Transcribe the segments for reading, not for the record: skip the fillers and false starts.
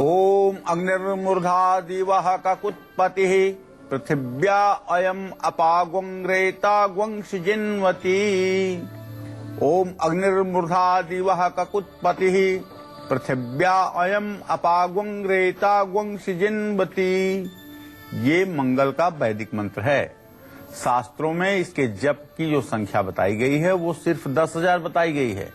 ओम अग्निर्मूर्धा दिवः ककुत्पतिः पृथिव्या अयम अपाग्वंग्रेता ग्वंशिजिन्वती। ओम अग्निर्मूर्धा दिवः ककुत्पतिः पृथिव्या अयम अपाग्वंग्रेता ग्वंशिजिन्वती। ये मंगल का वैदिक मंत्र है। शास्त्रों में इसके जप की जो संख्या बताई गई है वो सिर्फ 10,000 बताई गई है,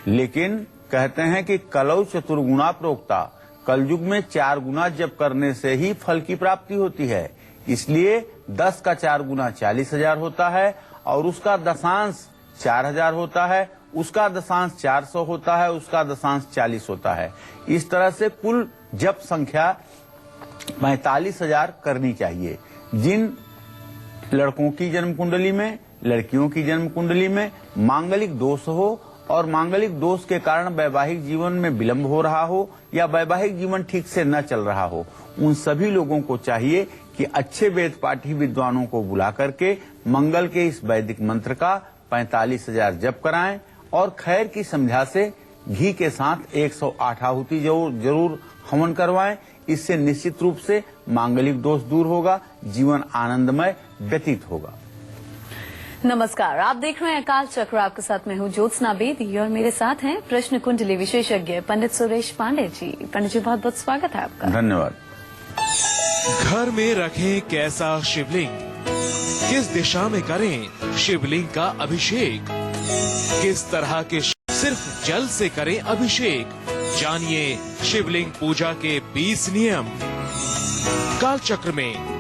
लेकिन कहते हैं कि कलौ चतुर्गुणा प्रोक्ता, कलयुग में 4 गुना जप करने से ही फल की प्राप्ति होती है। इसलिए 10 का 4 गुना 40,000 होता है और उसका दशांश 4,000 होता है, उसका दशांश 400 होता है, उसका दशांश 40 होता है। इस तरह से कुल जप संख्या 45,000 करनी चाहिए। जिन लड़कों की जन्म कुंडली में, लड़कियों की जन्म कुंडली में मांगलिक दोष हो और मांगलिक दोष के कारण वैवाहिक जीवन में विलंब हो रहा हो या वैवाहिक जीवन ठीक से न चल रहा हो, उन सभी लोगों को चाहिए कि अच्छे वेद पाठी विद्वानों को बुला करके मंगल के इस वैदिक मंत्र का 45,000 जप कराएं और खैर की संध्या से घी के साथ 108 आहुति जरूर हवन करवाएं। इससे निश्चित रूप से मांगलिक दोष दूर होगा, जीवन आनंदमय व्यतीत होगा। नमस्कार, आप देख रहे हैं अकाल चक्र। आपके साथ मैं हूँ ज्योत्सना बेदी और मेरे साथ हैं प्रश्न कुंडली विशेषज्ञ पंडित सुरेश पांडे जी। पंडित जी, बहुत बहुत स्वागत है आपका। धन्यवाद। घर में रखें कैसा शिवलिंग, किस दिशा में करें शिवलिंग का अभिषेक, किस तरह के सिर्फ जल से करें अभिषेक, जानिए शिवलिंग पूजा के 20 नियम काल चक्र में।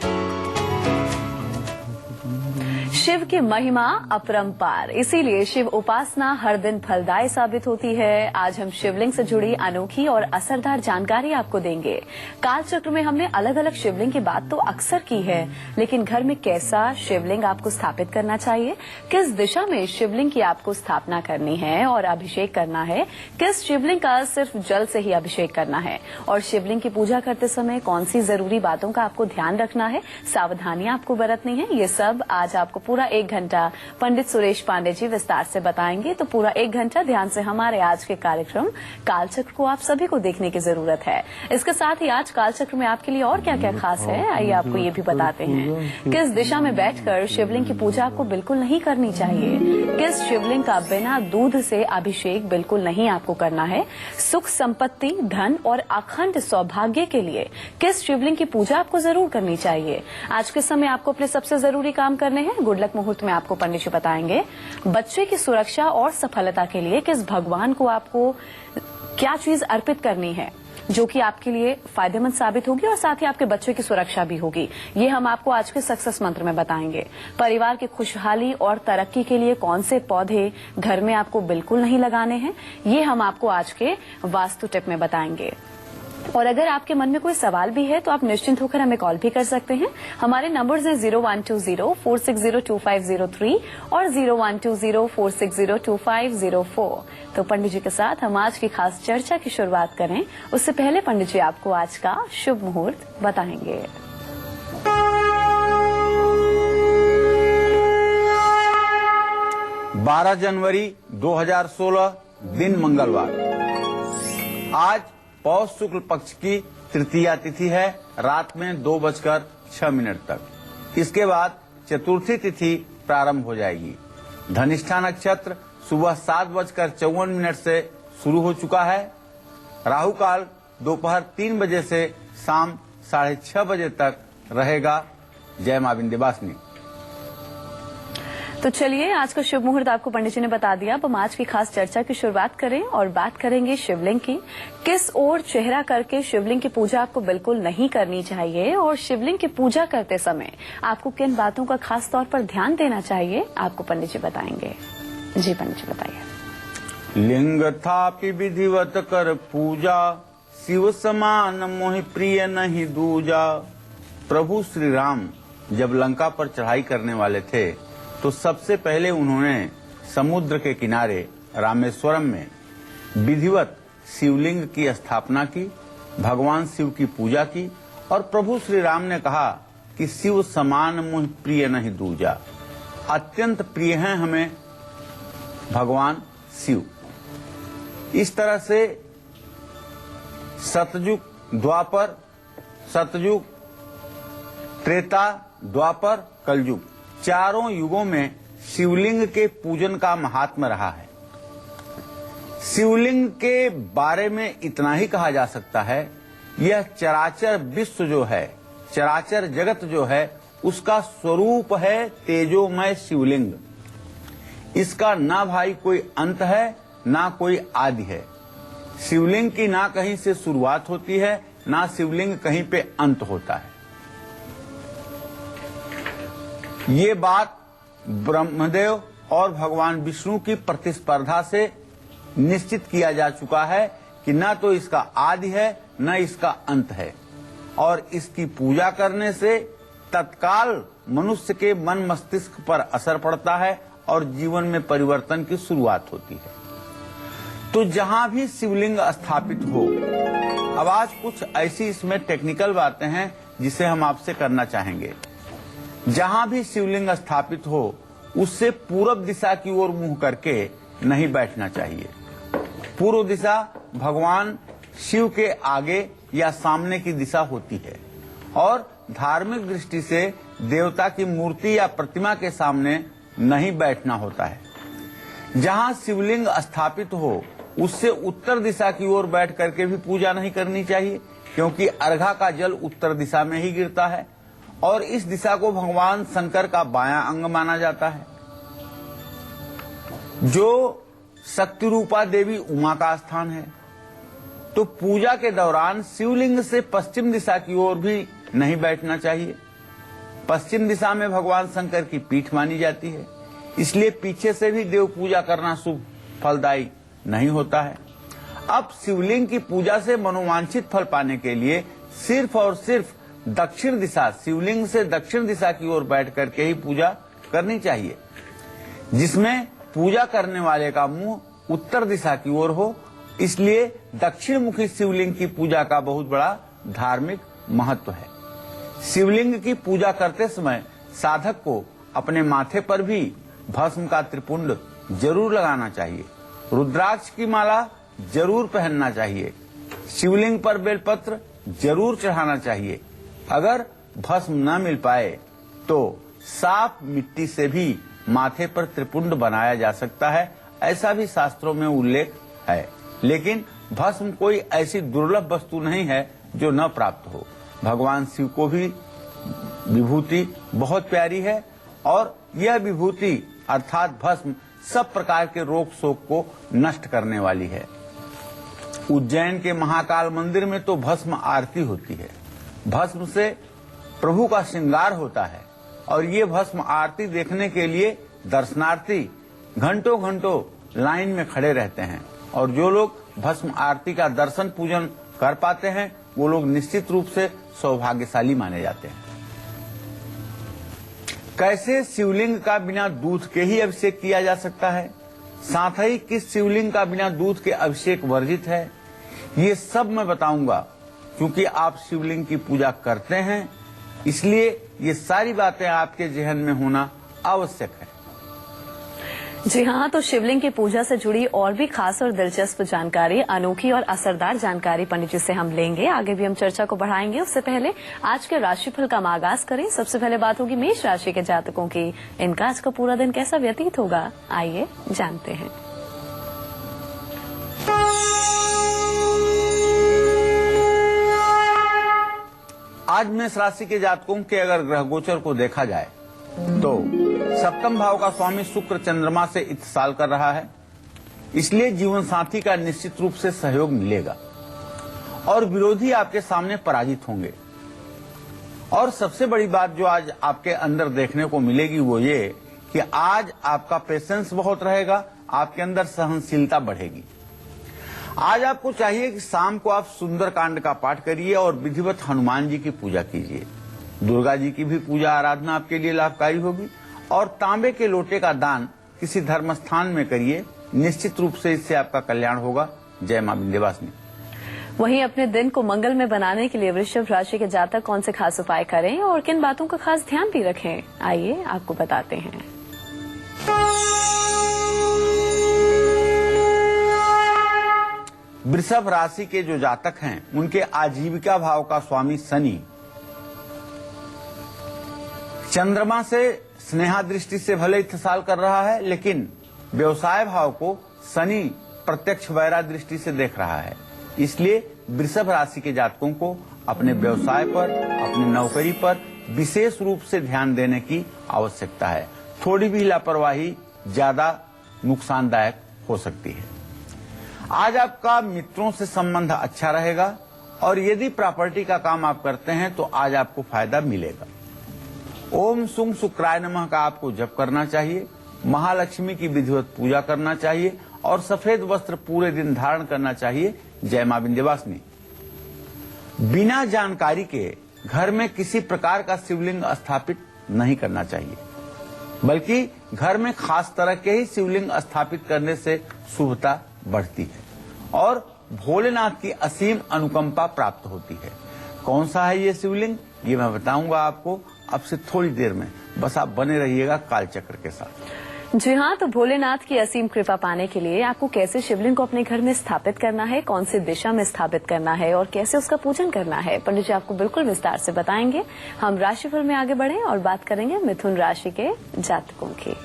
शिव की महिमा अपरंपार, इसीलिए शिव उपासना हर दिन फलदायी साबित होती है। आज हम शिवलिंग से जुड़ी अनोखी और असरदार जानकारी आपको देंगे। काल चक्र में हमने अलग अलग शिवलिंग की बात तो अक्सर की है, लेकिन घर में कैसा शिवलिंग आपको स्थापित करना चाहिए, किस दिशा में शिवलिंग की आपको स्थापना करनी है और अभिषेक करना है, किस शिवलिंग का सिर्फ जल से ही अभिषेक करना है और शिवलिंग की पूजा करते समय कौन सी जरूरी बातों का आपको ध्यान रखना है, सावधानियां आपको बरतनी है, ये सब आज आपको पूरा 1 घंटा पंडित सुरेश पांडे जी विस्तार से बताएंगे। तो पूरा 1 घंटा ध्यान से हमारे आज के कार्यक्रम कालचक्र को आप सभी को देखने की जरूरत है। इसके साथ ही आज कालचक्र में आपके लिए और क्या क्या खास है, आइए आपको ये भी बताते हैं। किस दिशा में बैठकर शिवलिंग की पूजा आपको बिल्कुल नहीं करनी चाहिए, किस शिवलिंग का बिना दूध से अभिषेक बिल्कुल नहीं आपको करना है, सुख संपत्ति, धन और अखंड सौभाग्य के लिए किस शिवलिंग की पूजा आपको जरूर करनी चाहिए। आज के समय आपको अपने सबसे जरूरी काम करने हैं। गुड लक मुहूर्त में आपको पंडित जी बताएंगे बच्चे की सुरक्षा और सफलता के लिए किस भगवान को आपको क्या चीज अर्पित करनी है जो कि आपके लिए फायदेमंद साबित होगी और साथ ही आपके बच्चे की सुरक्षा भी होगी। ये हम आपको आज के सक्सेस मंत्र में बताएंगे। परिवार की खुशहाली और तरक्की के लिए कौन से पौधे घर में आपको बिल्कुल नहीं लगाने हैं, ये हम आपको आज के वास्तु टिप में बताएंगे। और अगर आपके मन में कोई सवाल भी है तो आप निश्चिंत होकर हमें कॉल भी कर सकते हैं। हमारे नंबर्स हैं 0120-460-2503 और 0120-460-2504। तो पंडित जी के साथ हम आज की खास चर्चा की शुरुआत करें, उससे पहले पंडित जी आपको आज का शुभ मुहूर्त बताएंगे। 12 जनवरी 2016 दिन मंगलवार। आज पौष शुक्ल पक्ष की तृतीया तिथि है, रात में 2:06 तक। इसके बाद चतुर्थी तिथि प्रारंभ हो जाएगी। धनिष्ठा नक्षत्र सुबह 7:54 से शुरू हो चुका है। राहु काल दोपहर 3 बजे से शाम 6:30 बजे तक रहेगा। जय मां विंध्यवासिनी। तो चलिए, आज का शुभ मुहूर्त आपको पंडित जी ने बता दिया। अब हम आज की खास चर्चा की शुरुआत करें और बात करेंगे शिवलिंग की। किस ओर चेहरा करके शिवलिंग की पूजा आपको बिल्कुल नहीं करनी चाहिए और शिवलिंग की पूजा करते समय आपको किन बातों का खास तौर पर ध्यान देना चाहिए, आपको पंडित जी बताएंगे। जी पंडित जी बताइए। लिंग थापि विधिवत कर पूजा, शिव समान मोहि प्रिय नहीं दूजा। प्रभु श्री राम जब लंका पर चढ़ाई करने वाले थे तो सबसे पहले उन्होंने समुद्र के किनारे रामेश्वरम में विधिवत शिवलिंग की स्थापना की, भगवान शिव की पूजा की और प्रभु श्री राम ने कहा कि शिव समान मुझ प्रिय नहीं दूजा। अत्यंत प्रिय हैं हमें भगवान शिव। इस तरह से सतयुग द्वापर, सतयुग, त्रेता, द्वापर, कलयुग, चारों युगों में शिवलिंग के पूजन का महात्म्य रहा है। शिवलिंग के बारे में इतना ही कहा जा सकता है, यह चराचर विश्व जो है, चराचर जगत जो है, उसका स्वरूप है तेजोमय शिवलिंग। इसका ना भाई कोई अंत है, ना कोई आदि है। शिवलिंग की ना कहीं से शुरुआत होती है, ना शिवलिंग कहीं पे अंत होता है। ये बात ब्रह्मदेव और भगवान विष्णु की प्रतिस्पर्धा से निश्चित किया जा चुका है कि न तो इसका आदि है, न इसका अंत है, और इसकी पूजा करने से तत्काल मनुष्य के मन मस्तिष्क पर असर पड़ता है और जीवन में परिवर्तन की शुरुआत होती है। तो जहां भी शिवलिंग स्थापित हो, अब आज कुछ ऐसी इसमें टेक्निकल बातें हैं जिसे हम आपसे करना चाहेंगे। जहां भी शिवलिंग स्थापित हो, उससे पूरब दिशा की ओर मुंह करके नहीं बैठना चाहिए। पूर्व दिशा भगवान शिव के आगे या सामने की दिशा होती है और धार्मिक दृष्टि से देवता की मूर्ति या प्रतिमा के सामने नहीं बैठना होता है। जहां शिवलिंग स्थापित हो, उससे उत्तर दिशा की ओर बैठ करके भी पूजा नहीं करनी चाहिए, क्योंकि अर्घा का जल उत्तर दिशा में ही गिरता है और इस दिशा को भगवान शंकर का बायां अंग माना जाता है। जो शक्ति रूपा देवी उमा का स्थान है, तो पूजा के दौरान शिवलिंग से पश्चिम दिशा की ओर भी नहीं बैठना चाहिए। पश्चिम दिशा में भगवान शंकर की पीठ मानी जाती है, इसलिए पीछे से भी देव पूजा करना शुभ फलदायी नहीं होता है। अब शिवलिंग की पूजा से मनोवांछित फल पाने के लिए सिर्फ और सिर्फ दक्षिण दिशा, शिवलिंग से दक्षिण दिशा की ओर बैठ करके ही पूजा करनी चाहिए, जिसमें पूजा करने वाले का मुंह उत्तर दिशा की ओर हो। इसलिए दक्षिण मुखी शिवलिंग की पूजा का बहुत बड़ा धार्मिक महत्व है। शिवलिंग की पूजा करते समय साधक को अपने माथे पर भी भस्म का त्रिपुंड जरूर लगाना चाहिए, रुद्राक्ष की माला जरूर पहनना चाहिए, शिवलिंग पर बेलपत्र जरूर चढ़ाना चाहिए। अगर भस्म न मिल पाए तो साफ मिट्टी से भी माथे पर त्रिपुंड बनाया जा सकता है, ऐसा भी शास्त्रों में उल्लेख है। लेकिन भस्म कोई ऐसी दुर्लभ वस्तु नहीं है जो न प्राप्त हो। भगवान शिव को भी विभूति बहुत प्यारी है और यह विभूति अर्थात भस्म सब प्रकार के रोग शोक को नष्ट करने वाली है। उज्जैन के महाकाल मंदिर में तो भस्म आरती होती है। भस्म से प्रभु का श्रृंगार होता है और ये भस्म आरती देखने के लिए दर्शनार्थी घंटों घंटों लाइन में खड़े रहते हैं और जो लोग भस्म आरती का दर्शन पूजन कर पाते हैं, वो लोग निश्चित रूप से सौभाग्यशाली माने जाते हैं। कैसे शिवलिंग का बिना दूध के ही अभिषेक किया जा सकता है, साथ ही किस शिवलिंग का बिना दूध के अभिषेक वर्जित है, ये सब मैं बताऊंगा। क्योंकि आप शिवलिंग की पूजा करते हैं, इसलिए ये सारी बातें आपके जहन में होना आवश्यक है। जी हाँ, तो शिवलिंग की पूजा से जुड़ी और भी खास और दिलचस्प जानकारी, अनोखी और असरदार जानकारी पंडित जी से हम लेंगे। आगे भी हम चर्चा को बढ़ाएंगे। उससे पहले आज के राशिफल का आगाज करें। सबसे पहले बात होगी मेष राशि के जातकों की। इनका आज का पूरा दिन कैसा व्यतीत होगा, आइए जानते हैं। आज मेष राशि के जातकों के अगर ग्रह गोचर को देखा जाए तो सप्तम भाव का स्वामी शुक्र चंद्रमा से इत्तिसाल कर रहा है, इसलिए जीवन साथी का निश्चित रूप से सहयोग मिलेगा और विरोधी आपके सामने पराजित होंगे। और सबसे बड़ी बात जो आज आपके अंदर देखने को मिलेगी वो ये कि आज आपका पेशेंस बहुत रहेगा, आपके अंदर सहनशीलता बढ़ेगी। आज आपको चाहिए कि शाम को आप सुंदरकांड का पाठ करिए और विधिवत हनुमान जी की पूजा कीजिए। दुर्गा जी की भी पूजा आराधना आपके लिए लाभकारी होगी और तांबे के लोटे का दान किसी धर्म स्थान में करिए, निश्चित रूप से इससे आपका कल्याण होगा। जय मां विंध्यवासिनी। वहीं अपने दिन को मंगल में बनाने के लिए वृषभ राशि के जातक कौन से खास उपाय करें और किन बातों का खास ध्यान भी रखें, आइए आपको बताते हैं। वृषभ राशि के जो जातक हैं उनके आजीविका भाव का स्वामी शनि चंद्रमा से स्नेहा दृष्टि से भले इत्तेसाल कर रहा है, लेकिन व्यवसाय भाव को शनि प्रत्यक्ष वैरा दृष्टि से देख रहा है। इसलिए वृषभ राशि के जातकों को अपने व्यवसाय पर, अपनी नौकरी पर विशेष रूप से ध्यान देने की आवश्यकता है। थोड़ी भी लापरवाही ज्यादा नुकसानदायक हो सकती है। आज आपका मित्रों से संबंध अच्छा रहेगा और यदि प्रॉपर्टी का काम आप करते हैं तो आज आपको फायदा मिलेगा। ओम सुंग शुक्राय नमः का आपको जप करना चाहिए, महालक्ष्मी की विधिवत पूजा करना चाहिए और सफेद वस्त्र पूरे दिन धारण करना चाहिए। जय मां विंध्यवासिनी। बिना जानकारी के घर में किसी प्रकार का शिवलिंग स्थापित नहीं करना चाहिए, बल्कि घर में खास तरह के ही शिवलिंग स्थापित करने से शुभता बढ़ती है और भोलेनाथ की असीम अनुकंपा प्राप्त होती है। कौन सा है ये शिवलिंग, ये मैं बताऊंगा आपको अब से थोड़ी देर में। बस आप बने रहिएगा कालचक्र के साथ। जी हाँ, तो भोलेनाथ की असीम कृपा पाने के लिए आपको कैसे शिवलिंग को अपने घर में स्थापित करना है, कौन सी दिशा में स्थापित करना है और कैसे उसका पूजन करना है, पंडित जी आपको बिल्कुल विस्तार से बताएंगे। हम राशिफल में आगे बढ़ें और बात करेंगे मिथुन राशि के जातकों की।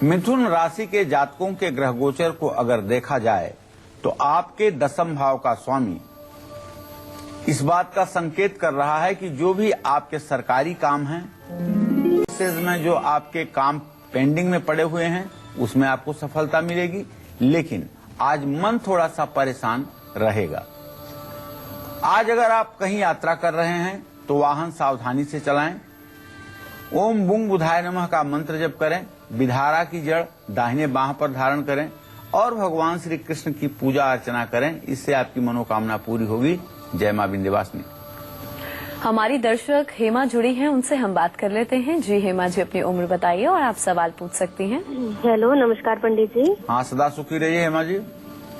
मिथुन राशि के जातकों के ग्रह गोचर को अगर देखा जाए तो आपके दशम भाव का स्वामी इस बात का संकेत कर रहा है कि जो भी आपके सरकारी काम हैं, में जो आपके काम पेंडिंग में पड़े हुए हैं, उसमें आपको सफलता मिलेगी। लेकिन आज मन थोड़ा सा परेशान रहेगा। आज अगर आप कहीं यात्रा कर रहे हैं तो वाहन सावधानी से चलाएं। ओम बुंग बुधाय नमः का मंत्र जप करें, विधारा की जड़ दाहिने बाह पर धारण करें और भगवान श्री कृष्ण की पूजा अर्चना करें। इससे आपकी मनोकामना पूरी होगी। जय मां विंध्यवासिनी। हमारी दर्शक हेमा जुड़ी हैं, उनसे हम बात कर लेते हैं। जी हेमा जी, अपनी उम्र बताइए और आप सवाल पूछ सकती हैं। हेलो, नमस्कार पंडित जी। हाँ, सदा सुखी रहिए हेमा जी।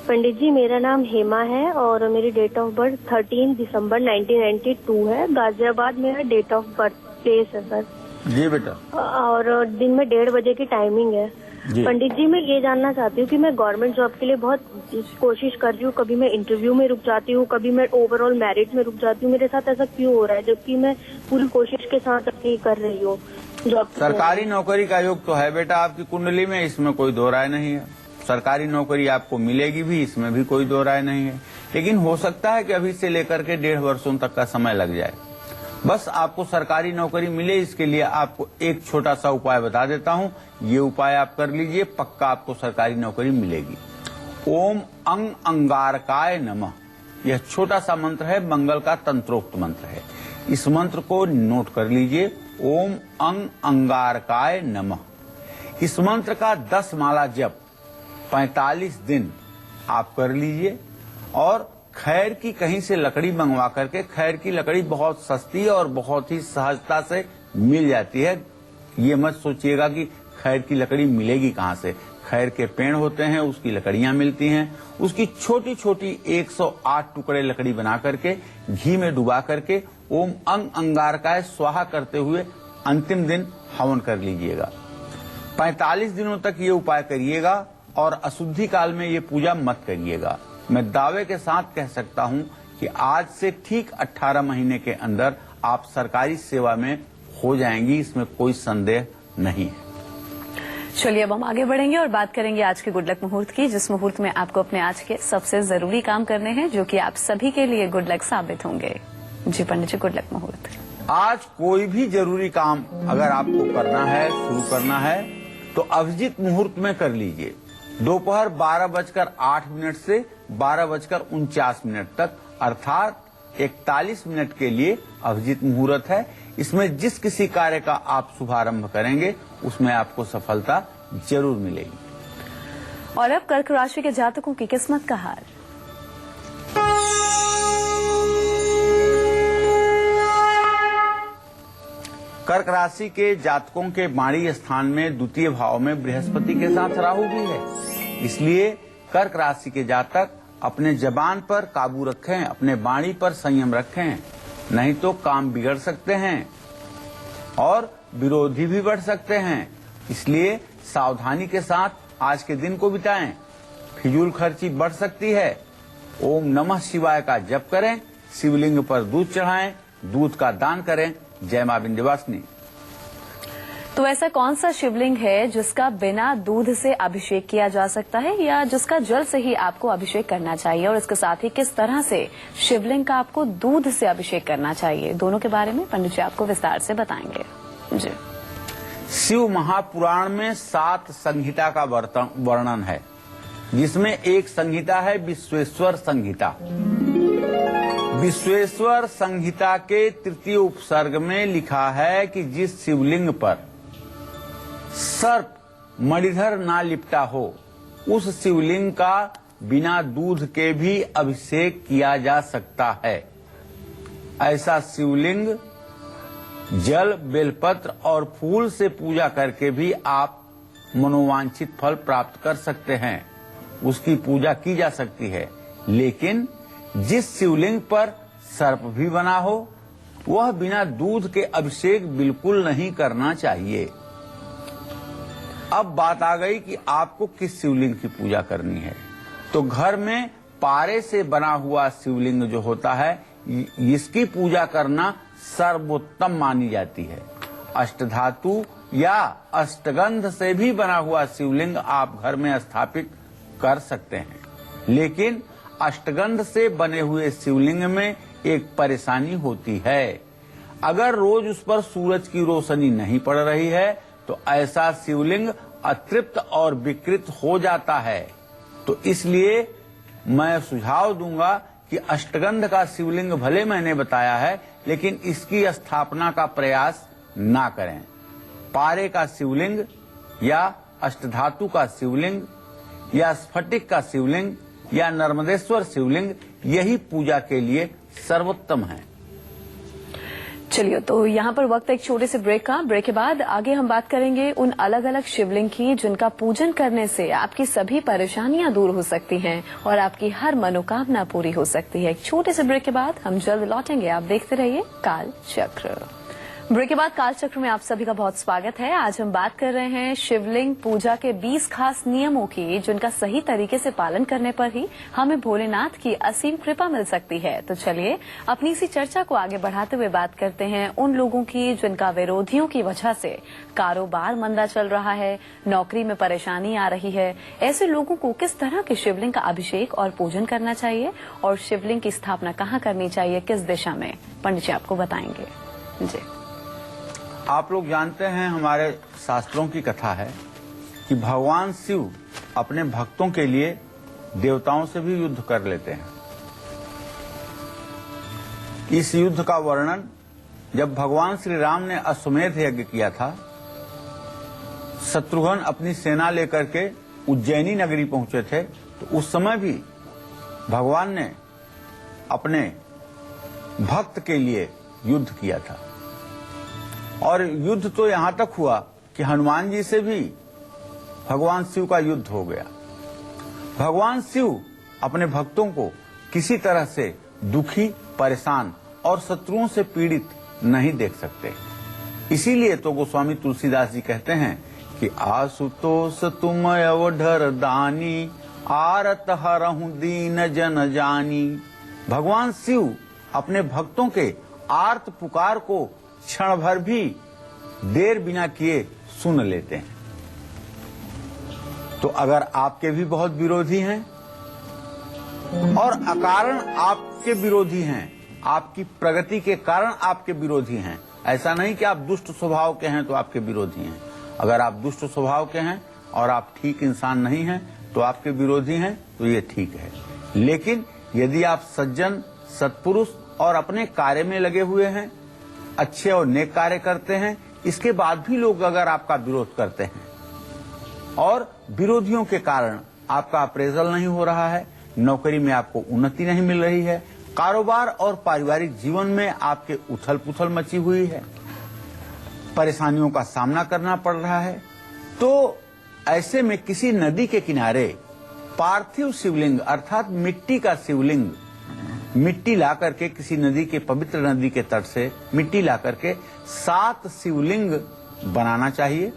पंडित जी, मेरा नाम हेमा है और मेरी डेट ऑफ बर्थ 13 दिसंबर 1992 है। गाजियाबाद मेरा डेट ऑफ बर्थ प्लेस है सर। जी बेटा। और दिन में 1:30 बजे की टाइमिंग है। पंडित जी, मैं ये जानना चाहती हूँ कि मैं गवर्नमेंट जॉब के लिए बहुत कोशिश कर रही हूँ। कभी मैं इंटरव्यू में रुक जाती हूँ, कभी मैं ओवरऑल मेरिट में रुक जाती हूँ। मेरे साथ ऐसा क्यों हो रहा है, जबकि मैं पूरी कोशिश के साथ अपनी कर रही हूँ जॉब। सरकारी नौकरी का योग तो है बेटा आपकी कुंडली में, इसमें कोई दो राय नहीं है। सरकारी नौकरी आपको मिलेगी भी, इसमें भी कोई दो राय नहीं है। लेकिन हो सकता है कि अभी से लेकर के 1.5 वर्षों तक का समय लग जाए। बस आपको सरकारी नौकरी मिले, इसके लिए आपको एक छोटा सा उपाय बता देता हूँ। ये उपाय आप कर लीजिए, पक्का आपको सरकारी नौकरी मिलेगी। ओम अंग अंगारकाय नमः, यह छोटा सा मंत्र है, मंगल का तंत्रोक्त मंत्र है। इस मंत्र को नोट कर लीजिए। ओम अंग अंगारकाय नमः। इस मंत्र का 10 माला जप 45 दिन आप कर लीजिए और खैर की कहीं से लकड़ी मंगवा करके, खैर की लकड़ी बहुत सस्ती और बहुत ही सहजता से मिल जाती है। ये मत सोचिएगा कि खैर की लकड़ी मिलेगी कहाँ से। खैर के पेड़ होते हैं, उसकी लकड़ियां मिलती हैं। उसकी छोटी छोटी 108 टुकड़े लकड़ी बना करके घी में डुबा करके ओम अंग अंगारकाय स्वाहा करते हुए अंतिम दिन हवन कर लीजिएगा। 45 दिनों तक ये उपाय करिएगा और अशुद्धि काल में ये पूजा मत करिएगा। मैं दावे के साथ कह सकता हूं कि आज से ठीक 18 महीने के अंदर आप सरकारी सेवा में हो जाएंगी, इसमें कोई संदेह नहीं है। चलिए अब हम आगे बढ़ेंगे और बात करेंगे आज के गुड लक मुहूर्त की, जिस मुहूर्त में आपको अपने आज के सबसे जरूरी काम करने हैं, जो कि आप सभी के लिए गुड लक साबित होंगे। जी पंडित जी, गुड लक मुहूर्त। आज कोई भी जरूरी काम अगर आपको करना है, शुरू करना है, तो अभिजीत मुहूर्त में कर लीजिए। दोपहर 12:08 से 12:49 तक, अर्थात 41 मिनट के लिए अभिजीत मुहूर्त है। इसमें जिस किसी कार्य का आप शुभारंभ करेंगे उसमें आपको सफलता जरूर मिलेगी। और अब कर्क राशि के जातकों की किस्मत का हाल। कर्क राशि के जातकों के वाणी स्थान में द्वितीय भाव में बृहस्पति के साथ राहु भी है। इसलिए कर्क राशि के जातक अपने जबान पर काबू रखें, अपने वाणी पर संयम रखें, नहीं तो काम बिगड़ सकते हैं और विरोधी भी बढ़ सकते हैं। इसलिए सावधानी के साथ आज के दिन को बिताएं। फिजूल खर्ची बढ़ सकती है। ओम नमः शिवाय का जप करें, शिवलिंग पर दूध चढ़ाएं, दूध का दान करें। जय मां विंध्यवासिनी। तो ऐसा कौन सा शिवलिंग है जिसका बिना दूध से अभिषेक किया जा सकता है या जिसका जल से ही आपको अभिषेक करना चाहिए, और इसके साथ ही किस तरह से शिवलिंग का आपको दूध से अभिषेक करना चाहिए, दोनों के बारे में पंडित जी आपको विस्तार से बताएंगे। जी। शिव महापुराण में 7 संहिता का वर्णन है, जिसमें एक संहिता है विश्वेश्वर संहिता। विश्वेश्वर संहिता के 3य उपसर्ग में लिखा है कि जिस शिवलिंग पर सर्प मणिधर ना लिपटा हो, उस शिवलिंग का बिना दूध के भी अभिषेक किया जा सकता है। ऐसा शिवलिंग जल, बेलपत्र और फूल से पूजा करके भी आप मनोवांछित फल प्राप्त कर सकते हैं, उसकी पूजा की जा सकती है। लेकिन जिस शिवलिंग पर सर्प भी बना हो, वह बिना दूध के अभिषेक बिल्कुल नहीं करना चाहिए। अब बात आ गई कि आपको किस शिवलिंग की पूजा करनी है। तो घर में पारे से बना हुआ शिवलिंग जो होता है, इसकी पूजा करना सर्वोत्तम मानी जाती है। अष्टधातु या अष्टगंध से भी बना हुआ शिवलिंग आप घर में स्थापित कर सकते हैं। लेकिन अष्टगंध से बने हुए शिवलिंग में एक परेशानी होती है। अगर रोज उस पर सूरज की रोशनी नहीं पड़ रही है तो ऐसा शिवलिंग अतृप्त और विकृत हो जाता है। तो इसलिए मैं सुझाव दूंगा कि अष्टगंध का शिवलिंग भले मैंने बताया है, लेकिन इसकी स्थापना का प्रयास ना करें। पारे का शिवलिंग या अष्टधातु का शिवलिंग या स्फटिक का शिवलिंग या नर्मदेश्वर शिवलिंग, यही पूजा के लिए सर्वोत्तम है। चलिए, तो यहाँ पर वक्त एक छोटे से ब्रेक का। ब्रेक के बाद आगे हम बात करेंगे उन अलग अलग शिवलिंग की जिनका पूजन करने से आपकी सभी परेशानियां दूर हो सकती हैं और आपकी हर मनोकामना पूरी हो सकती है। एक छोटे से ब्रेक के बाद हम जल्द लौटेंगे। आप देखते रहिए काल चक्र। ब्रेक के बाद काल चक्र में आप सभी का बहुत स्वागत है। आज हम बात कर रहे हैं शिवलिंग पूजा के 20 खास नियमों की, जिनका सही तरीके से पालन करने पर ही हमें भोलेनाथ की असीम कृपा मिल सकती है। तो चलिए अपनी इसी चर्चा को आगे बढ़ाते हुए बात करते हैं उन लोगों की जिनका विरोधियों की वजह से कारोबार मंदा चल रहा है, नौकरी में परेशानी आ रही है। ऐसे लोगों को किस तरह के शिवलिंग का अभिषेक और पूजन करना चाहिए और शिवलिंग की स्थापना कहाँ करनी चाहिए, किस दिशा में, पंडित जी आपको बताएंगे। जी। आप लोग जानते हैं, हमारे शास्त्रों की कथा है कि भगवान शिव अपने भक्तों के लिए देवताओं से भी युद्ध कर लेते हैं। इस युद्ध का वर्णन जब भगवान श्री राम ने अश्वमेध यज्ञ किया था, शत्रुघ्न अपनी सेना लेकर के उज्जैनी नगरी पहुंचे थे, तो उस समय भी भगवान ने अपने भक्त के लिए युद्ध किया था। और युद्ध तो यहां तक हुआ कि हनुमान जी से भी भगवान शिव का युद्ध हो गया। भगवान शिव अपने भक्तों को किसी तरह से दुखी, परेशान और शत्रुओं से पीड़ित नहीं देख सकते। इसीलिए तो गोस्वामी तुलसीदास जी कहते हैं कि आशुतोष तुम अवधर दानी, आरत हरहु दीन जन जानी। भगवान शिव अपने भक्तों के आर्त पुकार को क्षण भर भी देर बिना किए सुन लेते हैं। तो अगर आपके भी बहुत विरोधी हैं और अकारण आपके विरोधी हैं, आपकी प्रगति के कारण आपके विरोधी हैं, ऐसा नहीं कि आप दुष्ट स्वभाव के हैं तो आपके विरोधी हैं। अगर आप दुष्ट स्वभाव के हैं और आप ठीक इंसान नहीं हैं तो आपके विरोधी हैं, तो ये ठीक है। लेकिन यदि आप सज्जन, सत्पुरुष और अपने कार्य में लगे हुए हैं, अच्छे और नेक कार्य करते हैं, इसके बाद भी लोग अगर आपका विरोध करते हैं और विरोधियों के कारण आपका अप्रेजल नहीं हो रहा है, नौकरी में आपको उन्नति नहीं मिल रही है, कारोबार और पारिवारिक जीवन में आपके उथल पुथल मची हुई है, परेशानियों का सामना करना पड़ रहा है, तो ऐसे में किसी नदी के किनारे पार्थिव शिवलिंग अर्थात मिट्टी का शिवलिंग, मिट्टी ला करके किसी नदी के, पवित्र नदी के तट से मिट्टी ला करके 7 शिवलिंग बनाना चाहिए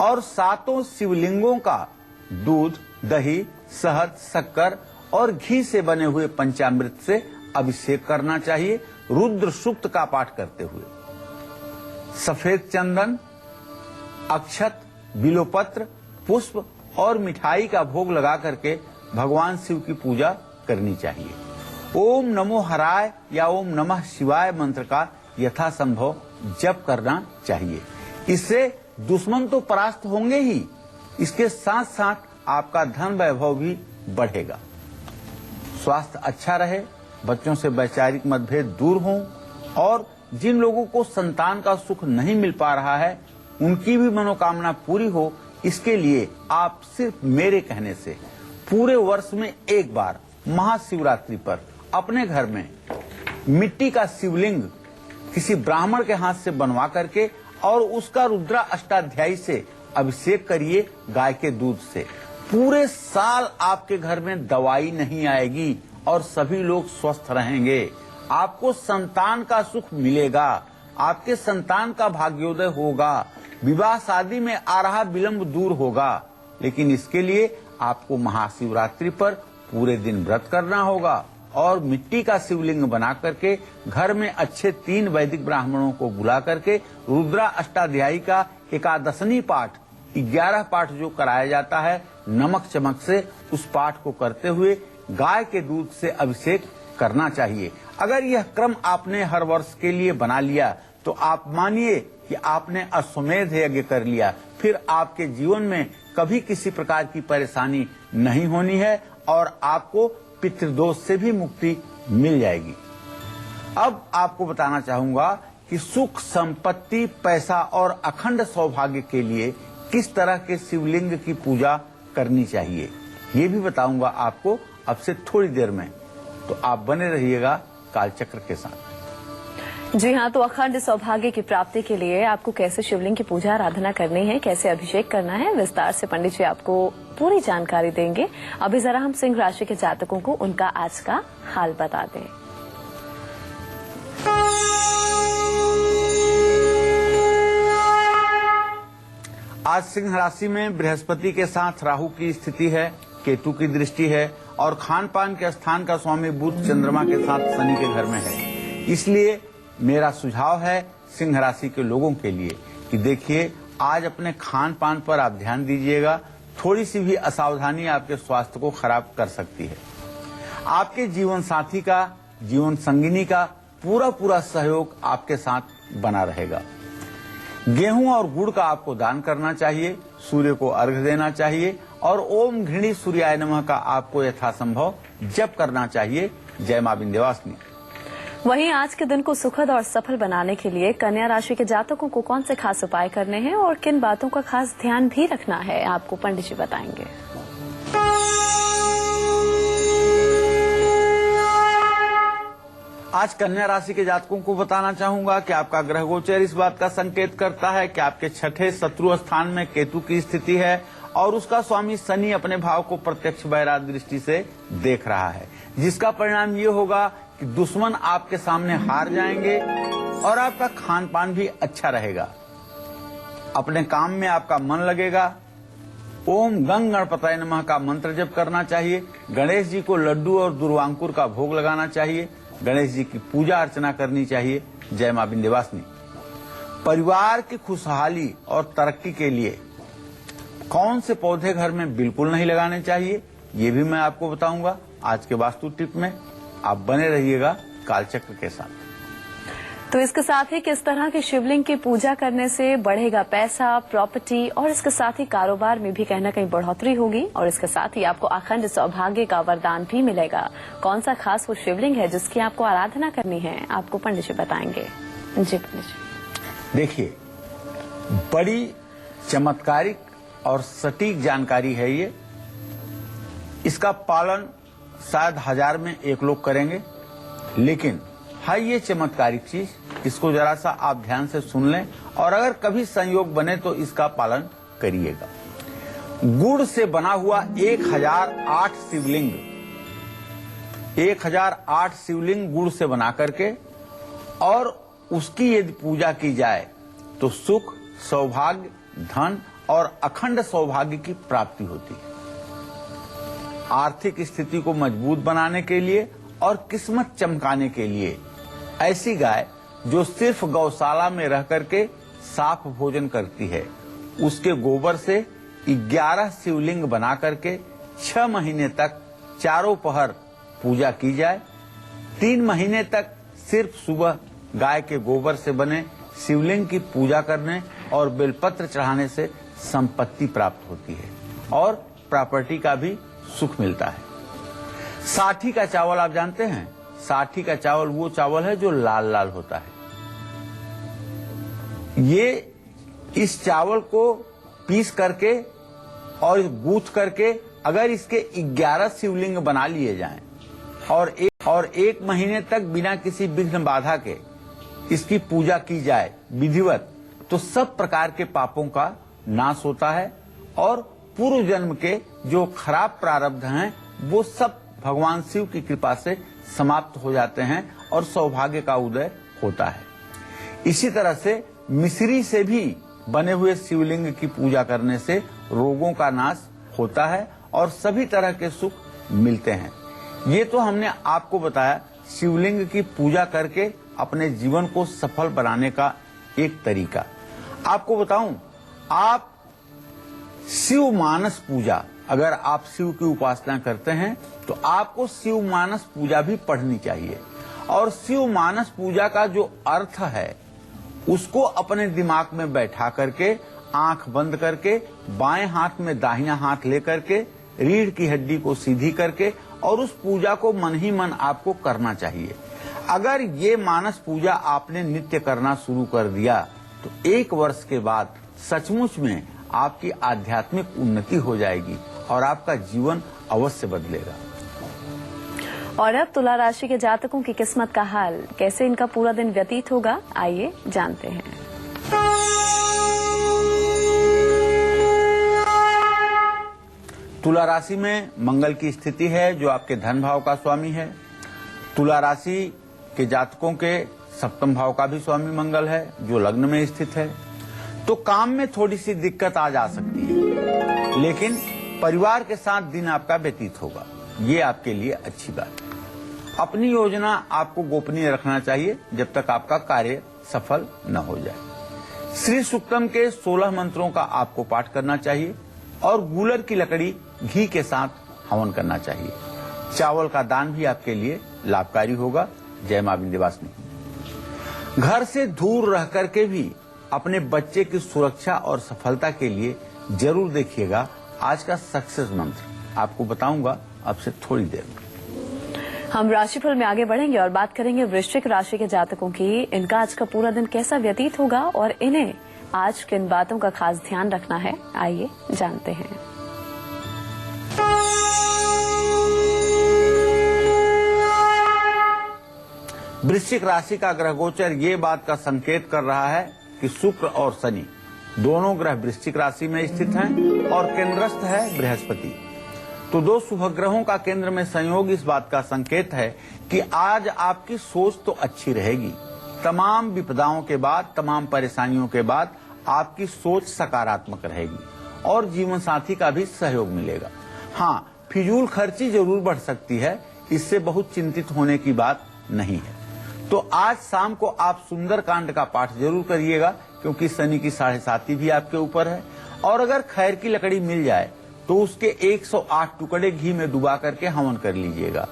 और सातों शिवलिंगों का दूध, दही, शहद, शक्कर और घी से बने हुए पंचामृत से अभिषेक करना चाहिए, रुद्र सूक्त का पाठ करते हुए। सफेद चंदन, अक्षत, बिलोपत्र, पुष्प और मिठाई का भोग लगा करके भगवान शिव की पूजा करनी चाहिए। ओम नमो हराय या ओम नमः शिवाय मंत्र का यथासंभव जप करना चाहिए। इससे दुश्मन तो परास्त होंगे ही, इसके साथ साथ आपका धन वैभव भी बढ़ेगा। स्वास्थ्य अच्छा रहे, बच्चों से वैचारिक मतभेद दूर हों और जिन लोगों को संतान का सुख नहीं मिल पा रहा है उनकी भी मनोकामना पूरी हो, इसके लिए आप सिर्फ मेरे कहने से पूरे वर्ष में एक बार महाशिवरात्रि पर अपने घर में मिट्टी का शिवलिंग किसी ब्राह्मण के हाथ से बनवा करके और उसका रुद्रा अष्टाध्यायी से अभिषेक करिए गाय के दूध से। पूरे साल आपके घर में दवाई नहीं आएगी और सभी लोग स्वस्थ रहेंगे। आपको संतान का सुख मिलेगा, आपके संतान का भाग्योदय होगा, विवाह शादी में आ रहा विलंब दूर होगा। लेकिन इसके लिए आपको महाशिवरात्रि पर पूरे दिन व्रत करना होगा और मिट्टी का शिवलिंग बना करके घर में अच्छे 3 वैदिक ब्राह्मणों को बुला करके रुद्रा अष्टाध्यायी का एकादशनी पाठ 11 पाठ जो कराया जाता है नमक चमक से, उस पाठ को करते हुए गाय के दूध से अभिषेक करना चाहिए। अगर यह क्रम आपने हर वर्ष के लिए बना लिया तो आप मानिए कि आपने अश्वमेध यज्ञ कर लिया, फिर आपके जीवन में कभी किसी प्रकार की परेशानी नहीं होनी है और आपको पितृदोष से भी मुक्ति मिल जाएगी। अब आपको बताना चाहूंगा कि सुख, संपत्ति, पैसा और अखंड सौभाग्य के लिए किस तरह के शिवलिंग की पूजा करनी चाहिए, ये भी बताऊंगा आपको अब से थोड़ी देर में। तो आप बने रहिएगा कालचक्र के साथ। जी हाँ, तो अखंड सौभाग्य की प्राप्ति के लिए आपको कैसे शिवलिंग की पूजा आराधना करनी है, कैसे अभिषेक करना है, विस्तार से पंडित जी आपको पूरी जानकारी देंगे। अभी जरा हम सिंह राशि के जातकों को उनका आज का हाल बता दें। आज सिंह राशि में बृहस्पति के साथ राहु की स्थिति है, केतु की दृष्टि है और खान पान के स्थान का स्वामी बुध चंद्रमा के साथ शनि के घर में है। इसलिए मेरा सुझाव है सिंह राशि के लोगों के लिए कि देखिए, आज अपने खान पान पर आप ध्यान दीजिएगा। थोड़ी सी भी असावधानी आपके स्वास्थ्य को खराब कर सकती है। आपके जीवन साथी का, जीवन संगिनी का पूरा सहयोग आपके साथ बना रहेगा। गेहूं और गुड़ का आपको दान करना चाहिए, सूर्य को अर्घ्य देना चाहिए और ओम घृणी सूर्याय नमः का आपको यथासंभव जप करना चाहिए। जय मां विंध्यवासिनी। वहीं आज के दिन को सुखद और सफल बनाने के लिए कन्या राशि के जातकों को कौन से खास उपाय करने हैं और किन बातों का खास ध्यान भी रखना है, आपको पंडित जी बताएंगे। आज कन्या राशि के जातकों को बताना चाहूंगा कि आपका ग्रह गोचर इस बात का संकेत करता है कि आपके छठे शत्रु स्थान में केतु की स्थिति है और उसका स्वामी शनि अपने भाव को प्रत्यक्ष वैराग दृष्टि से देख रहा है, जिसका परिणाम ये होगा कि दुश्मन आपके सामने हार जाएंगे और आपका खान पान भी अच्छा रहेगा। अपने काम में आपका मन लगेगा। ओम गंग गणपतये नमः का मंत्र जप करना चाहिए। गणेश जी को लड्डू और दुर्वांकुर का भोग लगाना चाहिए। गणेश जी की पूजा अर्चना करनी चाहिए। जय मां विंध्यवासिनी। परिवार की खुशहाली और तरक्की के लिए कौन से पौधे घर में बिल्कुल नहीं लगाने चाहिए, ये भी मैं आपको बताऊंगा आज के वास्तु टिप में। आप बने रहिएगा कालचक्र के साथ। तो इसके साथ ही किस तरह के शिवलिंग की पूजा करने से बढ़ेगा पैसा, प्रॉपर्टी और इसके साथ ही कारोबार में भी कहीं न कहीं बढ़ोतरी होगी और इसके साथ ही आपको अखंड सौभाग्य का वरदान भी मिलेगा। कौन सा खास वो शिवलिंग है जिसकी आपको आराधना करनी है, आपको पंडित जी बताएंगे। जी पंडित जी। देखिए, बड़ी चमत्कारिक और सटीक जानकारी है ये। इसका पालन शायद 1000 में 1 लोग करेंगे, लेकिन है ये चमत्कारिक चीज। इसको जरा सा आप ध्यान से सुन लें और अगर कभी संयोग बने तो इसका पालन करिएगा। गुड़ से बना हुआ 1008 शिवलिंग, 1008 शिवलिंग गुड़ से बना करके और उसकी यदि पूजा की जाए तो सुख, सौभाग्य, धन और अखंड सौभाग्य की प्राप्ति होती है। आर्थिक स्थिति को मजबूत बनाने के लिए और किस्मत चमकाने के लिए ऐसी गाय जो सिर्फ गौशाला में रह करके साफ भोजन करती है, उसके गोबर से 11 शिवलिंग बना करके 6 महीने तक चारों पहर पूजा की जाए। 3 महीने तक सिर्फ सुबह गाय के गोबर से बने शिवलिंग की पूजा करने और बेलपत्र चढ़ाने से संपत्ति प्राप्त होती है और प्रॉपर्टी का भी सुख मिलता है। साठी का चावल आप जानते हैं? साठी का चावल वो चावल है जो लाल लाल होता है। ये इस चावल को पीस करके और गूंथ करके अगर इसके 11 शिवलिंग बना लिए जाएं और एक महीने तक बिना किसी विघ्न बाधा के इसकी पूजा की जाए विधिवत, तो सब प्रकार के पापों का नाश होता है और पूर्व जन्म के जो खराब प्रारब्ध हैं वो सब भगवान शिव की कृपा से समाप्त हो जाते हैं और सौभाग्य का उदय होता है। इसी तरह से मिश्री से भी बने हुए शिवलिंग की पूजा करने से रोगों का नाश होता है और सभी तरह के सुख मिलते हैं। ये तो हमने आपको बताया शिवलिंग की पूजा करके अपने जीवन को सफल बनाने का एक तरीका। आपको बताऊं, आप शिव मानस पूजा, अगर आप शिव की उपासना करते हैं तो आपको शिव मानस पूजा भी पढ़नी चाहिए और शिव मानस पूजा का जो अर्थ है उसको अपने दिमाग में बैठा करके आंख बंद करके बाएं हाथ में दाहिना हाथ लेकर के रीढ़ की हड्डी को सीधी करके और उस पूजा को मन ही मन आपको करना चाहिए। अगर ये मानस पूजा आपने नित्य करना शुरू कर दिया तो 1 वर्ष के बाद सचमुच में आपकी आध्यात्मिक उन्नति हो जाएगी और आपका जीवन अवश्य बदलेगा। और अब तुला राशि के जातकों की किस्मत का हाल, कैसे इनका पूरा दिन व्यतीत होगा, आइए जानते हैं। तुला राशि में मंगल की स्थिति है जो आपके धन भाव का स्वामी है। तुला राशि के जातकों के सप्तम भाव का भी स्वामी मंगल है जो लग्न में स्थित है। तो काम में थोड़ी सी दिक्कत आ जा सकती है, लेकिन परिवार के साथ दिन आपका व्यतीत होगा, ये आपके लिए अच्छी बात है। अपनी योजना आपको गोपनीय रखना चाहिए जब तक आपका कार्य सफल न हो जाए। श्री सूक्तम के 16 मंत्रों का आपको पाठ करना चाहिए और गूलर की लकड़ी घी के साथ हवन करना चाहिए। चावल का दान भी आपके लिए लाभकारी होगा। जय मां विंध्यवासिनी। घर से दूर रह करके भी अपने बच्चे की सुरक्षा और सफलता के लिए जरूर देखिएगा आज का सक्सेस मंत्र। आपको बताऊंगा अब से थोड़ी देर में। हम राशिफल में आगे बढ़ेंगे और बात करेंगे वृश्चिक राशि के जातकों की। इनका आज का पूरा दिन कैसा व्यतीत होगा और इन्हें आज किन बातों का खास ध्यान रखना है, आइए जानते हैं। वृश्चिक राशि का ग्रह गोचर ये बात का संकेत कर रहा है कि शुक्र और शनि दोनों ग्रह वृश्चिक राशि में स्थित हैं और केंद्रस्थ है बृहस्पति। तो 2 शुभ ग्रहों का केंद्र में संयोग इस बात का संकेत है कि आज आपकी सोच तो अच्छी रहेगी। तमाम विपदाओं के बाद, तमाम परेशानियों के बाद आपकी सोच सकारात्मक रहेगी और जीवन साथी का भी सहयोग मिलेगा। हाँ, फिजूल खर्ची जरूर बढ़ सकती है, इससे बहुत चिंतित होने की बात नहीं है। तो आज शाम को आप सुंदरकांड का पाठ जरूर करिएगा क्योंकि शनि की 7.5 भी आपके ऊपर है। और अगर खैर की लकड़ी मिल जाए तो उसके 108 टुकड़े घी में डुबा करके हवन कर लीजिएगा।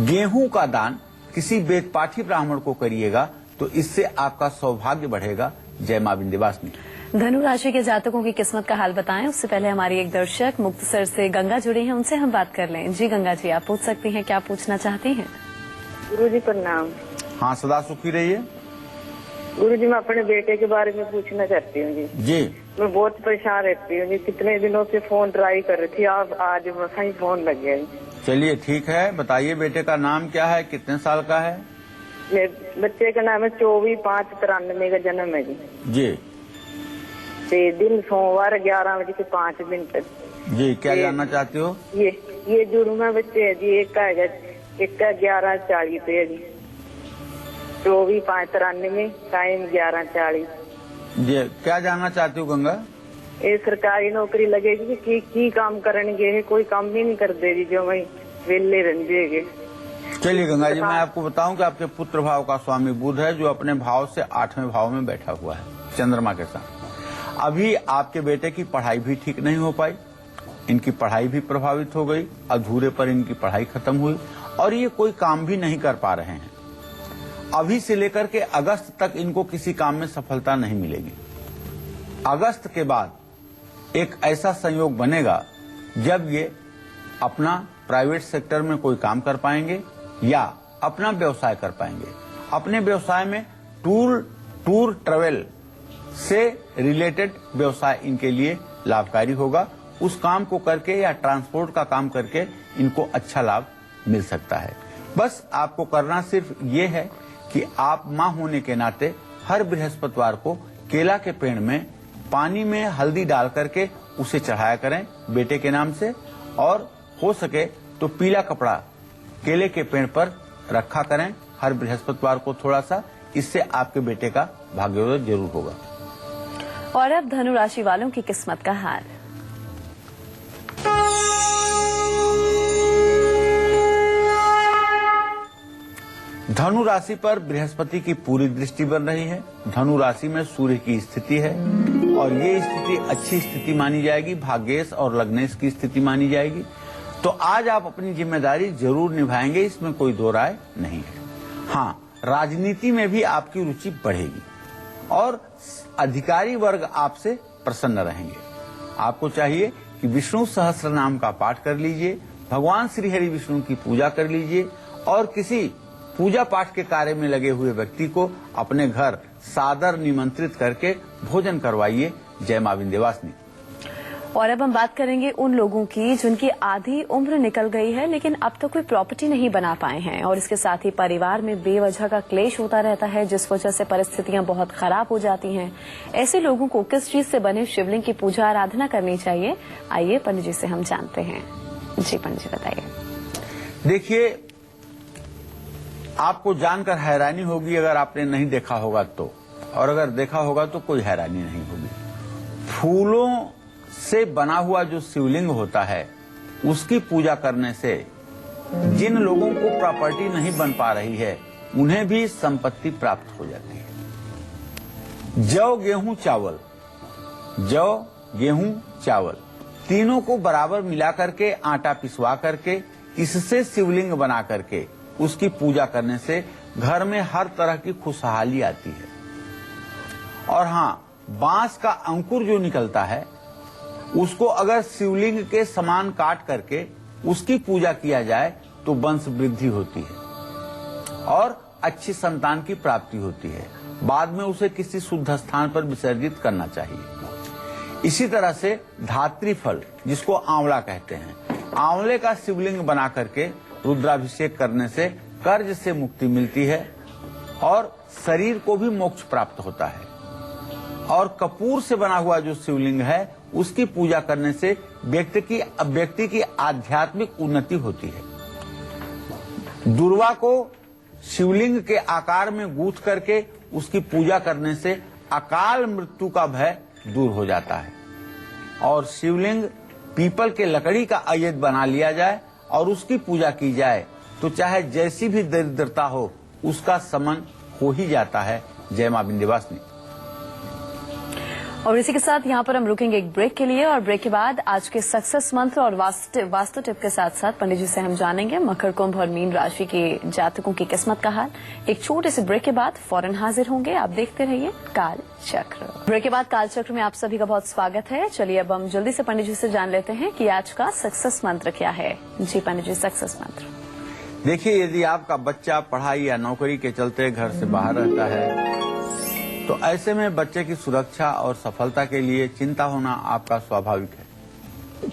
गेहूं का दान किसी वेदपाठी ब्राह्मण को करिएगा तो इससे आपका सौभाग्य बढ़ेगा। जय मां विंध्यवासिनी। धनु राशि के जातकों की किस्मत का हाल बताएं, उससे पहले हमारी एक दर्शक मुक्तसर से गंगा जुड़ी हैं, उनसे हम बात कर लें। जी गंगा जी, आप पूछ सकती हैं, क्या पूछना चाहती हैं? गुरुजी प्रणाम। हाँ, सदा सुखी रहिए। गुरुजी, मैं अपने बेटे के बारे में पूछना चाहती हूँ जी। मैं बहुत परेशान रहती हूँ जी, कितने दिनों से फोन ट्राई कर रही थी, आप आज वही फोन लग गया। चलिए ठीक है, बताइए बेटे का नाम क्या है, कितने साल का है? मेरे बच्चे का नाम है 24/5/93 का जन्म है जी। दिन सोमवार 11 बजे से 5 मिनट जी। क्या जानना चाहते हो? ये जुड़वा बच्चे है जी, एक का 11:40 पे है जी। 24/5/93, टाइम 11:40। जी, क्या जानना चाहती हो गंगा? ये सरकारी नौकरी लगेगी की काम करेंगे, कोई काम भी नहीं कर देगी, जो वही वेले रहेंगे। चलिए गंगा जी, मैं आपको बताऊं कि आपके पुत्र भाव का स्वामी बुध है, जो अपने भाव से 8वें भाव में बैठा हुआ है चंद्रमा के साथ। अभी आपके बेटे की पढ़ाई भी ठीक नहीं हो पाई, इनकी पढ़ाई भी प्रभावित हो गई, अधूरे पर इनकी पढ़ाई खत्म हुई और ये कोई काम भी नहीं कर पा रहे हैं। अभी से लेकर के अगस्त तक इनको किसी काम में सफलता नहीं मिलेगी। अगस्त के बाद एक ऐसा संयोग बनेगा जब ये अपना प्राइवेट सेक्टर में कोई काम कर पाएंगे या अपना व्यवसाय कर पाएंगे। अपने व्यवसाय में टूर ट्रेवल से रिलेटेड व्यवसाय इनके लिए लाभकारी होगा। उस काम को करके या ट्रांसपोर्ट का काम करके इनको अच्छा लाभ मिल सकता है। बस आपको करना सिर्फ ये है कि आप मां होने के नाते हर बृहस्पतिवार को केला के पेड़ में पानी में हल्दी डाल करके उसे चढ़ाया करें बेटे के नाम से, और हो सके तो पीला कपड़ा केले के पेड़ पर रखा करें हर बृहस्पतिवार को थोड़ा सा। इससे आपके बेटे का भाग्योदय जरूर होगा। और अब धनु राशि वालों की किस्मत का हाल। धनु राशि पर बृहस्पति की पूरी दृष्टि बन रही है। धनु राशि में सूर्य की स्थिति है और ये स्थिति अच्छी स्थिति मानी जाएगी, भाग्येश और लग्नेश की स्थिति मानी जाएगी। तो आज आप अपनी जिम्मेदारी जरूर निभाएंगे, इसमें कोई दो राय नहीं है। हाँ, राजनीति में भी आपकी रुचि बढ़ेगी और अधिकारी वर्ग आपसे प्रसन्न रहेंगे। आपको चाहिए कि विष्णु सहस्त्र नाम का पाठ कर लीजिए, भगवान श्री हरि विष्णु की पूजा कर लीजिए और किसी पूजा पाठ के कार्य में लगे हुए व्यक्ति को अपने घर सादर निमंत्रित करके भोजन करवाइए। जय मां विंध्यवासिनी। और अब हम बात करेंगे उन लोगों की जिनकी आधी उम्र निकल गई है लेकिन अब तक कोई प्रॉपर्टी नहीं बना पाए हैं और इसके साथ ही परिवार में बेवजह का क्लेश होता रहता है, जिस वजह से परिस्थितियां बहुत खराब हो जाती हैं। ऐसे लोगों को किस चीज से बने शिवलिंग की पूजा आराधना करनी चाहिए, आइए पंडित जी से हम जानते हैं। जी पंडित जी बताइए। देखिए, आपको जानकर हैरानी होगी अगर आपने नहीं देखा होगा तो, और अगर देखा होगा तो कोई हैरानी नहीं होगी। फूलों से बना हुआ जो शिवलिंग होता है उसकी पूजा करने से जिन लोगों को प्रॉपर्टी नहीं बन पा रही है उन्हें भी संपत्ति प्राप्त हो जाती है। जौ गेहूं चावल तीनों को बराबर मिला करके आटा पिसवा करके इससे शिवलिंग बना करके उसकी पूजा करने से घर में हर तरह की खुशहाली आती है। और हाँ, बांस का अंकुर जो निकलता है उसको अगर शिवलिंग के समान काट करके उसकी पूजा किया जाए तो वंश वृद्धि होती है और अच्छी संतान की प्राप्ति होती है। बाद में उसे किसी शुद्ध स्थान पर विसर्जित करना चाहिए। इसी तरह से धात्री फल, जिसको आंवला कहते हैं, आंवले का शिवलिंग बना करके रुद्राभिषेक करने से कर्ज से मुक्ति मिलती है और शरीर को भी मोक्ष प्राप्त होता है। और कपूर से बना हुआ जो शिवलिंग है उसकी पूजा करने से व्यक्ति की आध्यात्मिक उन्नति होती है। दुर्वा को शिवलिंग के आकार में गूंथ करके उसकी पूजा करने से अकाल मृत्यु का भय दूर हो जाता है। और शिवलिंग पीपल के लकड़ी का अय्यद बना लिया जाए और उसकी पूजा की जाए तो चाहे जैसी भी दरिद्रता हो उसका शमन हो ही जाता है। जय मां विंध्यवासिनी। और इसी के साथ यहाँ पर हम रुकेंगे एक ब्रेक के लिए और ब्रेक के बाद आज के सक्सेस मंत्र और वास्तु टिप के साथ साथ पंडित जी से हम जानेंगे मकर, कुंभ और मीन राशि के जातकों की किस्मत का हाल। एक छोटे से ब्रेक के बाद फौरन हाजिर होंगे। आप देखते रहिए काल चक्र। ब्रेक के बाद काल चक्र में आप सभी का बहुत स्वागत है। चलिए अब हम जल्दी से पंडित जी से जान लेते हैं कि आज का सक्सेस मंत्र क्या है। जी पंडित जी, सक्सेस मंत्र। देखिए, यदि आपका बच्चा पढ़ाई या नौकरी के चलते घर से बाहर रहता है तो ऐसे में बच्चे की सुरक्षा और सफलता के लिए चिंता होना आपका स्वाभाविक है।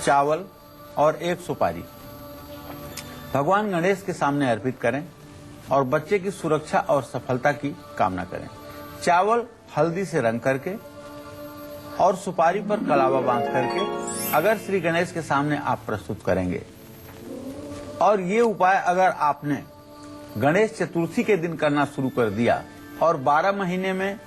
चावल और एक सुपारी भगवान गणेश के सामने अर्पित करें और बच्चे की सुरक्षा और सफलता की कामना करें। चावल हल्दी से रंग करके और सुपारी पर कलावा बांध करके अगर श्री गणेश के सामने आप प्रस्तुत करेंगे, और ये उपाय अगर आपने गणेश चतुर्थी के दिन करना शुरू कर दिया और 12 महीने में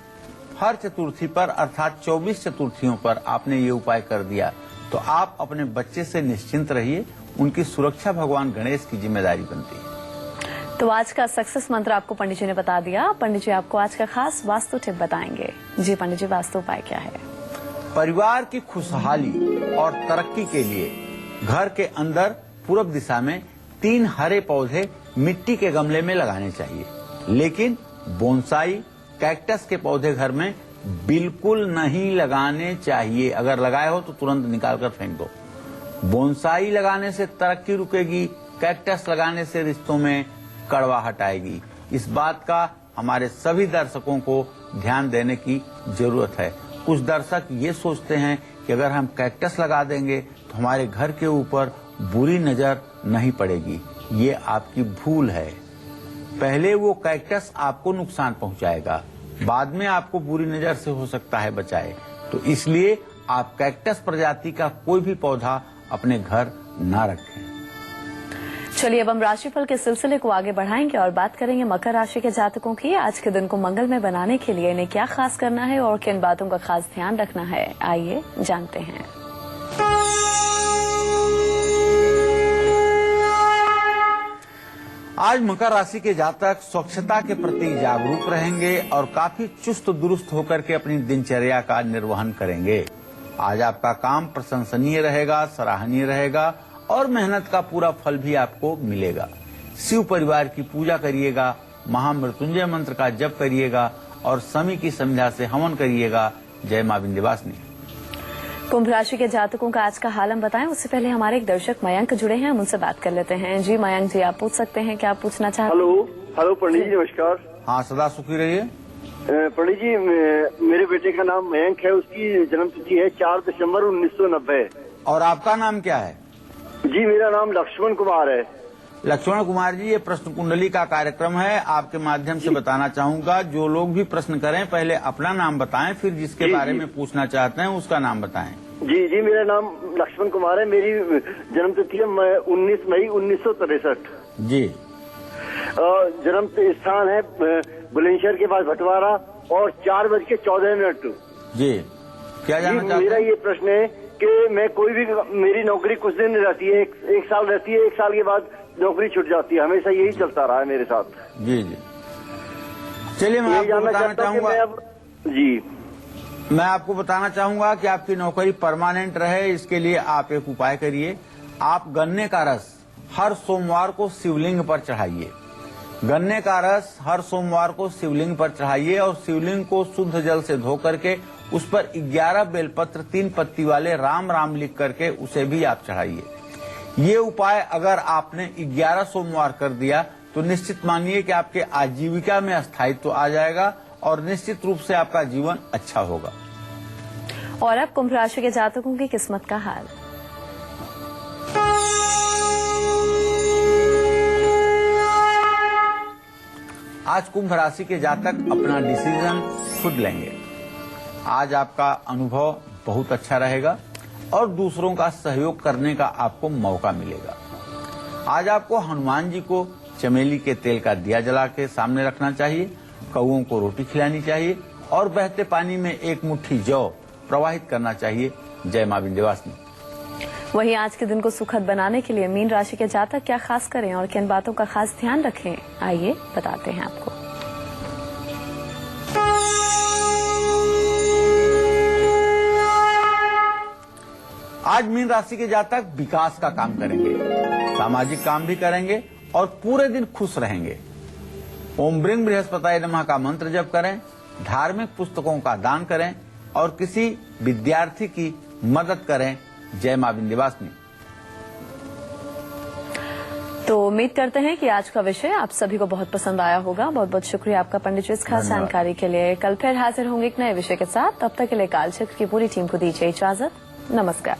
हर चतुर्थी पर अर्थात 24 चतुर्थियों पर आपने ये उपाय कर दिया तो आप अपने बच्चे से निश्चिंत रहिए, उनकी सुरक्षा भगवान गणेश की जिम्मेदारी बनती है। तो आज का सक्सेस मंत्र आपको पंडित जी ने बता दिया। पंडित जी आपको आज का खास वास्तु टिप बताएंगे। जी पंडित जी, वास्तु उपाय क्या है? परिवार की खुशहाली और तरक्की के लिए घर के अंदर पूर्व दिशा में 3 हरे पौधे मिट्टी के गमले में लगाने चाहिए, लेकिन बोनसाई कैक्टस के पौधे घर में बिल्कुल नहीं लगाने चाहिए। अगर लगाए हो तो तुरंत निकाल कर फेंक दो। बोनसाई लगाने से तरक्की रुकेगी, कैक्टस लगाने से रिश्तों में कड़वाहट आएगी। इस बात का हमारे सभी दर्शकों को ध्यान देने की जरूरत है। कुछ दर्शक ये सोचते हैं कि अगर हम कैक्टस लगा देंगे तो हमारे घर के ऊपर बुरी नजर नहीं पड़ेगी। ये आपकी भूल है। पहले वो कैक्टस आपको नुकसान पहुंचाएगा, बाद में आपको बुरी नजर से हो सकता है बचाए। तो इसलिए आप कैक्टस प्रजाति का कोई भी पौधा अपने घर ना रखें। चलिए अब हम राशिफल के सिलसिले को आगे बढ़ाएंगे और बात करेंगे मकर राशि के जातकों की। आज के दिन को मंगलमय बनाने के लिए इन्हें क्या खास करना है और किन बातों का खास ध्यान रखना है, आइए जानते हैं। आज मकर राशि के जातक स्वच्छता के प्रति जागरूक रहेंगे और काफी चुस्त दुरुस्त होकर के अपनी दिनचर्या का निर्वहन करेंगे। आज आपका काम प्रशंसनीय रहेगा, सराहनीय रहेगा और मेहनत का पूरा फल भी आपको मिलेगा। शिव परिवार की पूजा करिएगा, महामृत्युंजय मंत्र का जप करिएगा और शमी की संध्या से हवन करिएगा। जय मां विंध्यवासिनी। कुंभ राशि के जातकों का आज का हाल हम बताएं, उससे पहले हमारे एक दर्शक मयंक जुड़े हैं, हम उनसे बात कर लेते हैं। जी मयंक जी, आप पूछ सकते हैं, क्या आप पूछना चाहते हैं? हेलो पंडित जी, नमस्कार। हाँ, सदा सुखी रहिए। पंडित जी, मेरे बेटे का नाम मयंक है, उसकी जन्म तिथि है 4 दिसंबर 1990। और आपका नाम क्या है? जी मेरा नाम लक्ष्मण कुमार है। लक्ष्मण कुमार जी, ये प्रश्न कुंडली का कार्यक्रम है। आपके माध्यम से बताना चाहूंगा, जो लोग भी प्रश्न करें पहले अपना नाम बताएं, फिर जिसके बारे में पूछना चाहते हैं उसका नाम बताएं। जी जी, मेरा नाम लक्ष्मण कुमार है, मेरी जन्म तिथि है 19 मई 1963। जी। जन्म स्थान है बुलंदशहर के पास भटवारा और 4:14। जी, क्या जानना चाहते हैं? मेरा ये प्रश्न है कि मैं कोई भी, मेरी नौकरी कुछ दिन रहती है, एक साल रहती है, 1 साल के बाद नौकरी छूट जाती है, हमेशा यही चलता रहा है मेरे साथ। जी जी, चलिए मैं आपको बताना चाहूंगा। मैं आपको बताना चाहूंगा कि आपकी नौकरी परमानेंट रहे, इसके लिए आप एक उपाय करिए। आप गन्ने का रस हर सोमवार को शिवलिंग पर चढ़ाइए। गन्ने का रस हर सोमवार को शिवलिंग पर चढ़ाइए और शिवलिंग को शुद्ध जल से धो करके उस पर 11 बेलपत्र 3 पत्ती वाले राम राम लिख करके उसे भी आप चढ़ाइए। ये उपाय अगर आपने 11 सोमवार कर दिया तो निश्चित मानिए कि आपके आजीविका में स्थायित्व आ जाएगा और निश्चित रूप से आपका जीवन अच्छा होगा। और अब कुंभ राशि के जातकों की किस्मत का हाल। आज कुंभ राशि के जातक अपना डिसीजन खुद लेंगे। आज आपका अनुभव बहुत अच्छा रहेगा और दूसरों का सहयोग करने का आपको मौका मिलेगा। आज आपको हनुमान जी को चमेली के तेल का दिया जला के सामने रखना चाहिए, कौओं को रोटी खिलानी चाहिए और बहते पानी में 1 मुट्ठी जौ प्रवाहित करना चाहिए। जय मां विंध्यवासिनी। वहीं आज के दिन को सुखद बनाने के लिए मीन राशि के जातक क्या खास करें और किन बातों का खास ध्यान रखें, आइए बताते हैं आपको। आज मीन राशि के जातक विकास का काम करेंगे, सामाजिक काम भी करेंगे और पूरे दिन खुश रहेंगे। ओम ब्रिंग बृहस्पताय नमः का मंत्र जप करें, धार्मिक पुस्तकों का दान करें और किसी विद्यार्थी की मदद करें। जय मां विंध्यवासिनी। तो उम्मीद करते हैं कि आज का विषय आप सभी को बहुत पसंद आया होगा। बहुत बहुत शुक्रिया आपका पंडित जी इस खास जानकारी के लिए। कल फिर हाजिर होंगे एक नए विषय के साथ, तब तक के लिए कालचक्र की पूरी टीम को दीजिए इजाजत। नमस्कार।